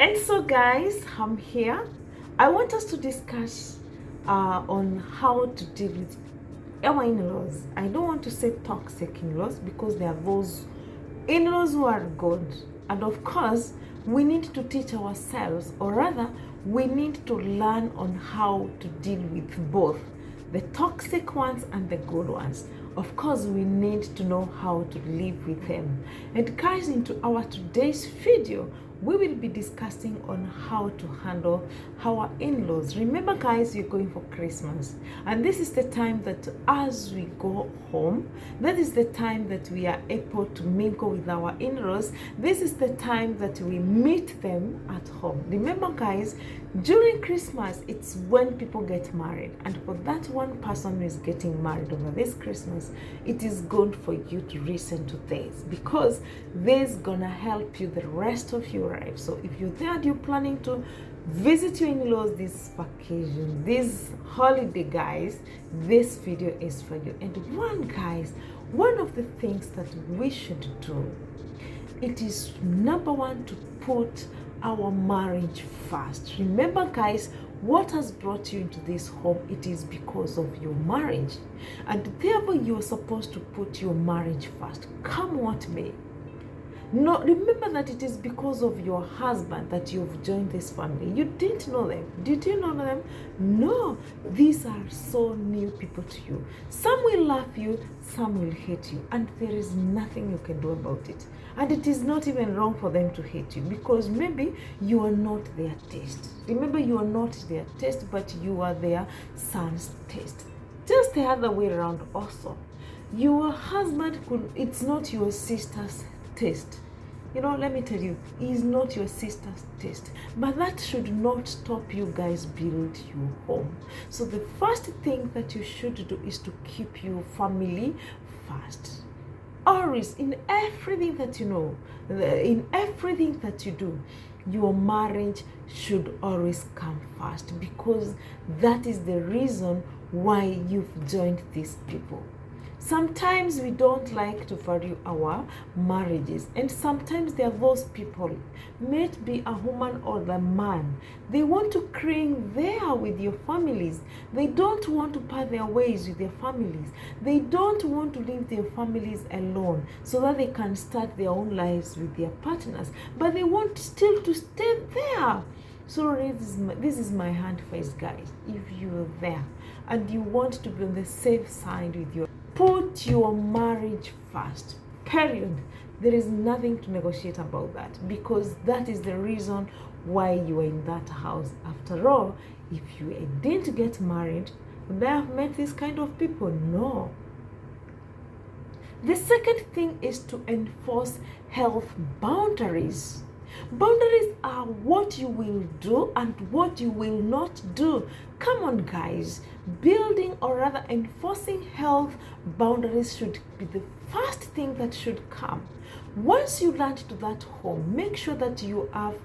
And so guys, I'm here. I want us to discuss on how to deal with our in-laws. I don't want to say toxic in-laws because there are those in-laws who are good, and of course we need to teach ourselves, or rather we need to learn on how to deal with both the toxic ones and the good ones. Of course, we need to know how to live with them. And guys, into our today's video, we will be discussing on how to handle our in-laws. Remember guys, you're going for Christmas, and this is the time that as we go home, that is the time that we are able to mingle with our in-laws. This is the time that we meet them at home. Remember guys, during Christmas, it's when people get married, and for that one person who is getting married over this Christmas, it is good for you to listen to this, because this is gonna help you the rest of your life. So if you're there and you're planning to visit your in-laws this vacation, this holiday guys, this video is for you. And one of the things that we should do, it is number one, to put our marriage first. Remember guys, what has brought you into this home, it is because of your marriage, and therefore you are supposed to put your marriage first, come what may. No, remember that it is because of your husband that you've joined this family. You didn't know them. Did you know them? No, these are so new people to you. Some will love you, some will hate you, and there is nothing you can do about it. And it is not even wrong for them to hate you, because maybe you are not their taste. Remember, you are not their taste, but you are their son's taste. Just the other way around also. Your husband it's not your sister's taste. You know, let me tell you, he's not your sister's taste, but that should not stop you guys build your home. So the first thing that you should do is to keep your family first. Always, in everything that you know, in everything that you do, your marriage should always come first, because that is the reason why you've joined these people. Sometimes we don't like to value our marriages, and sometimes there are those people, may it be a woman or the man, they want to cling there with your families. They don't want to part their ways with their families. They don't want to leave their families alone so that they can start their own lives with their partners, but they want still to stay there. So this is my advice guys. If you're there and you want to be on the safe side with your, put your marriage first, period. There is nothing to negotiate about that, because that is the reason why you are in that house. After all, if you didn't get married, would I have met this kind of people? No. The second thing is to enforce health boundaries. Boundaries are what you will do and what you will not do. Come on guys, building, or rather enforcing health boundaries should be the first thing that should come. Once you land to that home, make sure that you have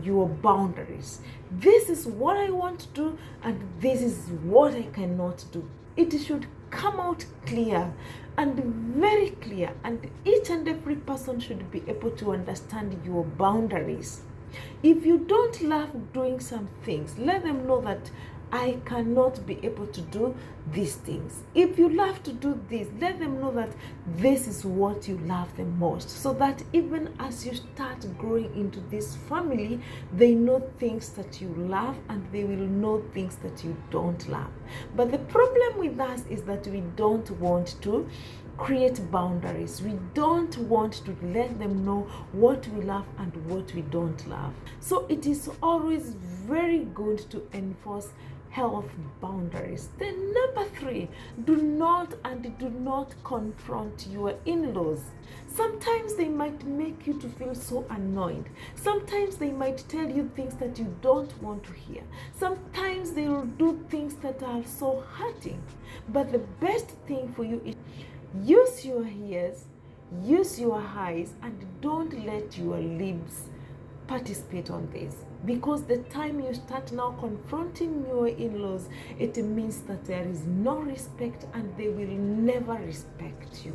your boundaries. This is what I want to do, and this is what I cannot do. It should come out clear and very clear, and each and every person should be able to understand your boundaries. If you don't love doing some things, let them know that I cannot be able to do these things. If you love to do this, let them know that this is what you love the most, so that even as you start growing into this family, they know things that you love and they will know things that you don't love. But the problem with us is that we don't want to create boundaries. We don't want to let them know what we love and what we don't love. So it is always very good to enforce health boundaries. Then number 3, do not confront your in-laws. Sometimes they might make you to feel so annoyed. Sometimes they might tell you things that you don't want to hear. Sometimes they will do things that are so hurting. But the best thing for you is use your ears, use your eyes, and don't let your lips participate on this, because the time you start now confronting your in-laws, it means that there is no respect and they will never respect you.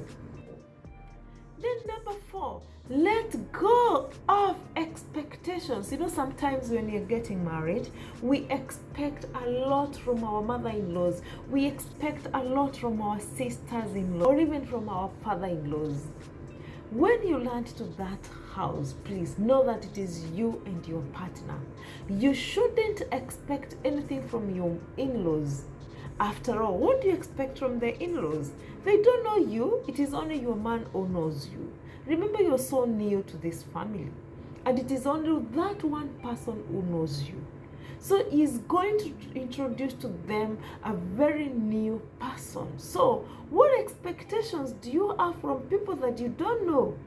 Then number 4, Let go of expectations. You know, sometimes when you're getting married, we expect a lot from our mother-in-laws. We expect a lot from our sisters-in-law, or even from our father-in-laws. When you land to that house, please know that it is you and your partner. You shouldn't expect anything from your in-laws. After all, what do you expect from the in-laws? They don't know you. It is only your man who knows you. Remember, you're so new to this family, and it is only that one person who knows you. So he's going to introduce to them a very new person. So what expectations do you have from people that you don't know?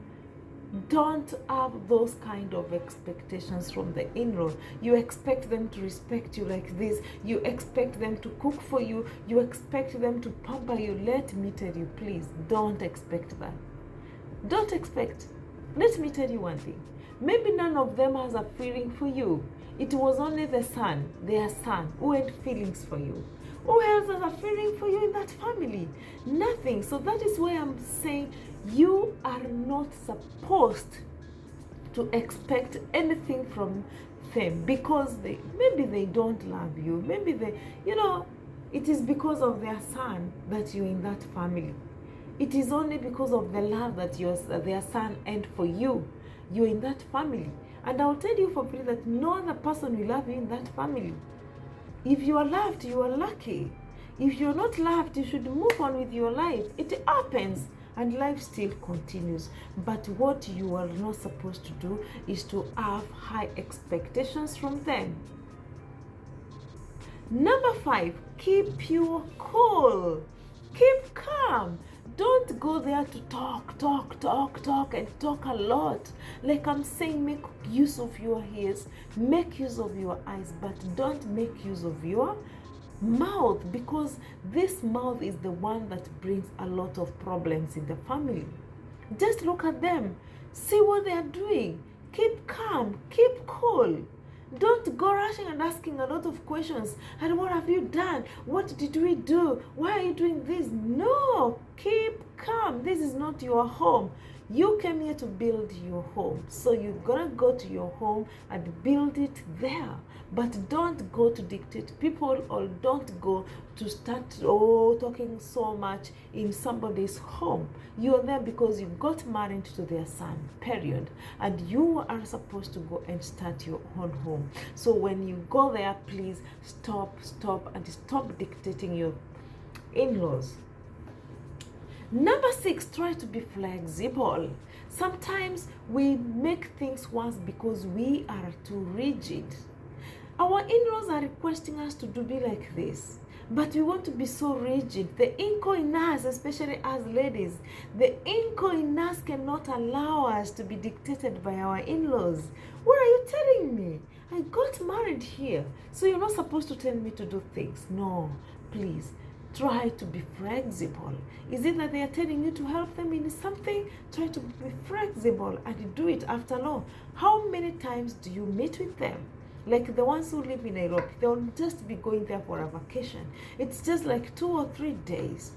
Don't have those kind of expectations from the in-law. You expect them to respect you like this. You expect them to cook for you. You expect them to pamper you. Let me tell you, please, don't expect that. Don't expect. Let me tell you one thing. Maybe none of them has a feeling for you. It was only their son, who had feelings for you. Who else has a feeling for you in that family? Nothing. So that is why I'm saying you are not supposed to expect anything from them, because maybe they don't love you. Maybe it is because of their son that you're in that family. It is only because of the love that their son and for you, you're in that family. And I'll tell you for free that no other person will love you in that family. If you are loved, you are lucky. If you're not loved, you should move on with your life. It happens and life still continues. But what you are not supposed to do is to have high expectations from them. Number 5, keep your cool. Keep calm. Don't go there to talk and talk a lot. Like I'm saying, make use of your ears, make use of your eyes, but don't make use of your mouth, because this mouth is the one that brings a lot of problems in the family. Just look at them. See what they are doing. Keep calm. Keep cool. Don't go rushing and asking a lot of questions. And what have you done? What did we do? Why are you doing this? No, keep calm. This is not your home. You came here to build your home. So you're going to go to your home and build it there. But don't go to dictate people, or don't go to start talking so much in somebody's home. You're there because you got married to their son, period. And you are supposed to go and start your own home. So when you go there, please stop and stop dictating your in-laws. Number 6, try to be flexible. Sometimes we make things worse because we are too rigid. Our in-laws are requesting us to be like this, but we want to be so rigid. The inco in us, especially as ladies, the inco in us cannot allow us to be dictated by our in-laws. What are you telling me? I got married here, so you're not supposed to tell me to do things. No, please. Try to be flexible. Is it that they are telling you to help them in something? Try to be flexible and do it. After all, how many times do you meet with them? Like the ones who live in Europe, they'll just be going there for a vacation. It's just like 2 or 3 days.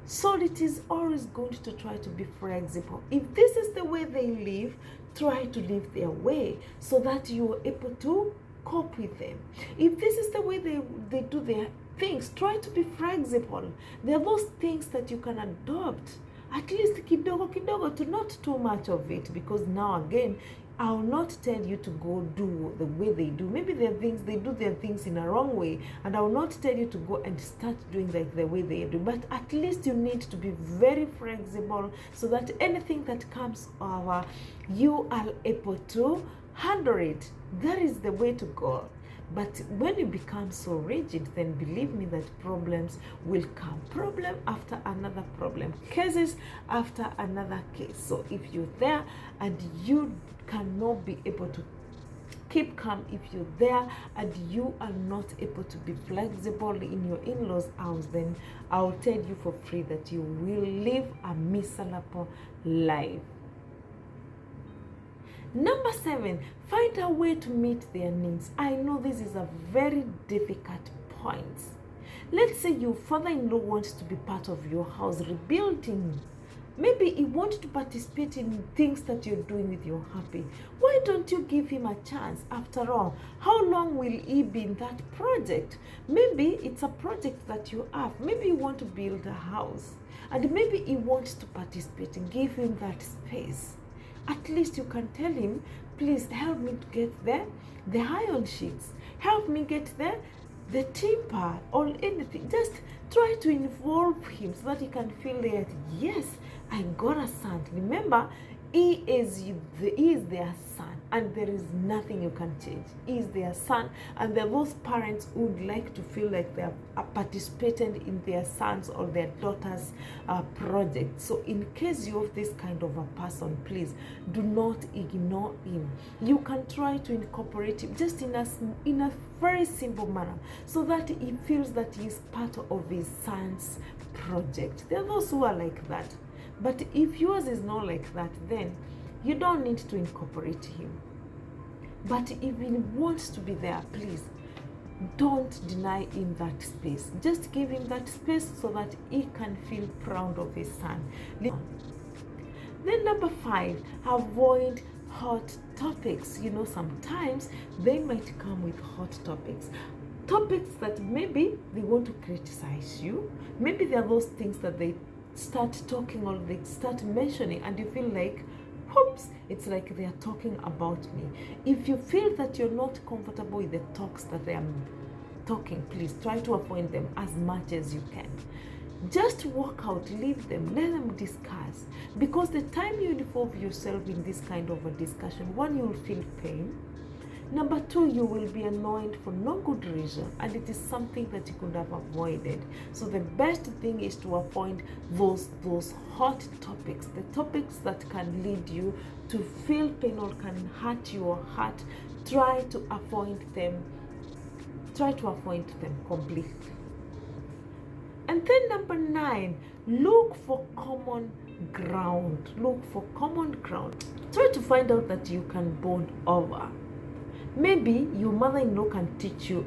So it is always good to try to be flexible. If this is the way they live, try to live their way so that you are able to cope with them. If this is the way they do their things, try to be flexible. There are those things that you can adopt, at least kidogo, to not too much of it, because now again, I'll not tell you to go do the way they do. Maybe they do their things in a wrong way, and I will not tell you to go and start doing like the way they do. But at least you need to be very flexible so that anything that comes over, you are able to handle it. That is the way to go. But when you become so rigid, then believe me that problems will come. Problem after another problem. Cases after another case. So if you're there and you cannot be able to keep calm, if you're there and you are not able to be flexible in your in-laws' house, then I'll tell you for free that you will live a miserable life. Number 7, find a way to meet their needs. I know this is a very difficult point. Let's say your father-in-law wants to be part of your house, rebuilding Maybe he wants to participate in things that you're doing with your hubby. Why don't you give him a chance? After all, how long will he be in that project? Maybe it's a project that you have. Maybe you want to build a house, and maybe he wants to participate. And give him that space. At least you can tell him, please help me to get there, the iron sheets. Help me get there, the timber or anything. Just try to involve him so that he can feel that, yes, I got a son. Remember, he is their son, and there is nothing you can change. He is their son, and there are those parents who would like to feel like they are participating in their sons or their daughters' project. So in case you have this kind of a person, please do not ignore him. You can try to incorporate him just in a very simple manner, so that he feels that he is part of his son's project. There are those who are like that. But if yours is not like that, then you don't need to incorporate him. But if he wants to be there, please don't deny him that space. Just give him that space so that he can feel proud of his son. Then number 5, avoid hot topics. You know, sometimes they might come with hot topics. Topics that maybe they want to criticize you. Maybe there are those things that they start talking or they start mentioning, and you feel like, oops, it's like they are talking about me. If you feel that you're not comfortable with the talks that they are talking, please try to avoid them as much as you can. Just walk out, leave them, let them discuss. Because the time you involve yourself in this kind of a discussion, one, you'll feel pain. Number 2, you will be annoyed for no good reason, and it is something that you could have avoided. So the best thing is to avoid those hot topics, the topics that can lead you to feel pain or can hurt your heart. Try to avoid them. Try to avoid them completely. And then number 9, look for common ground. Look for common ground. Try to find out that you can bond over. Maybe your mother-in-law can teach you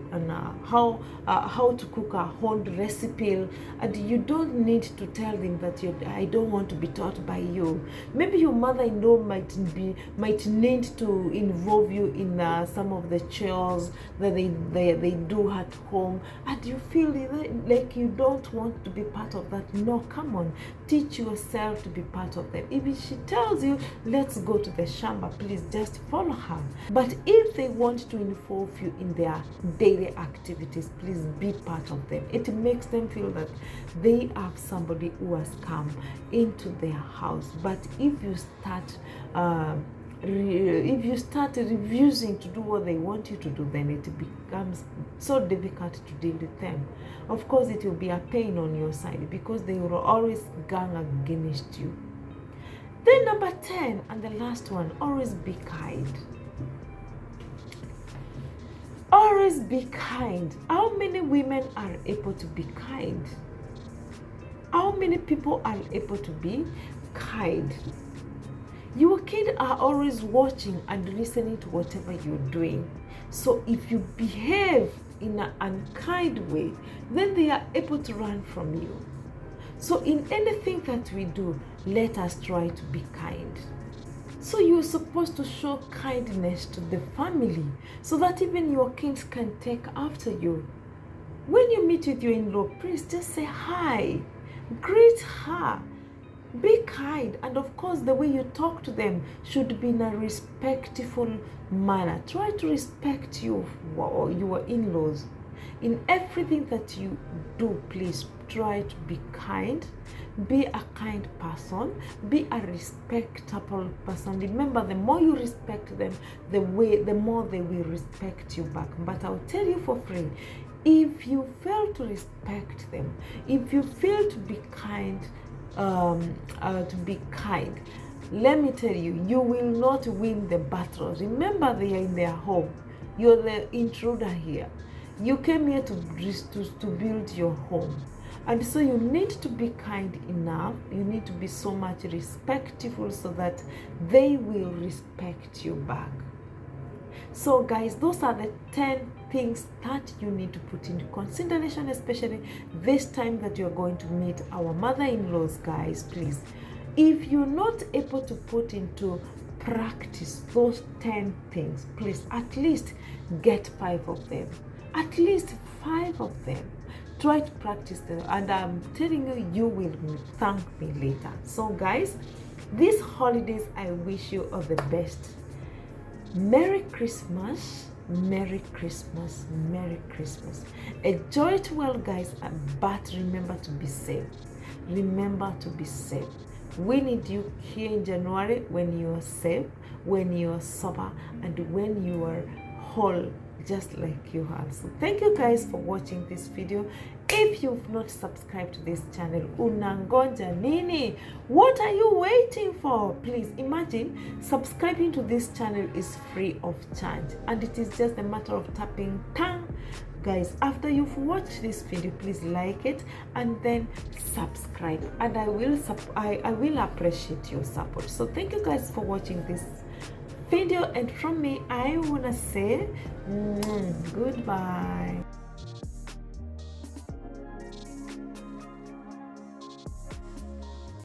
how to cook a own recipe, and you don't need to tell them that I don't want to be taught by you. Maybe your mother-in-law might need to involve you in some of the chores that they do at home, and you feel like you don't want to be part of that. No, come on, teach yourself to be part of them. If she tells you, let's go to the shamba, please just follow her. But if they want to involve you in their daily activities, please be part of them. It makes them feel that they have somebody who has come into their house. But if you start refusing to do what they want you to do, then it becomes so difficult to deal with them. Of course, it will be a pain on your side because they will always gang against you. Then number 10, and the last one, always be kind. Always be kind. How many women are able to be kind? How many people are able to be kind? Your kids are always watching and listening to whatever you're doing. So if you behave in an unkind way, then they are able to run from you. So in anything that we do, let us try to be kind. So you're supposed to show kindness to the family so that even your kids can take after you. When you meet with your in-law, please just say hi, greet her, be kind, and of course the way you talk to them should be in a respectful manner. Try to respect your in-laws. In everything that you do, please try to be kind. Be a kind person. Be a respectable person. Remember, the more you respect them, the more they will respect you back. But I'll tell you for free, if you fail to respect them, if you fail to be kind, let me tell you, you will not win the battle. Remember, they are in their home. You're the intruder here. You came here to build your home. And so you need to be kind enough. You need to be so much respectful so that they will respect you back. So guys, those are the 10 things that you need to put into consideration, especially this time that you're going to meet our mother-in-laws, guys. Please, If you're not able to put into practice those 10 things, please at least get 5 of them. At least 5 of them. Try to practice them, and I'm telling you, you will thank me later. So guys, these holidays, I wish you all the best. Merry Christmas, Merry Christmas, Merry Christmas. Enjoy it well, guys, but remember to be safe. Remember to be safe. We need you here in January when you are safe, when you are sober, and when you are whole, just like you are. So thank you guys for watching this video. If you've not subscribed to this channel, unangoja nini? What are you waiting for? Please imagine subscribing to this channel is free of charge, and it is just a matter of tapping tang. Guys, after you've watched this video, please like it and then subscribe, and I will appreciate your support. So thank you guys for watching this video, and from me I want to say goodbye.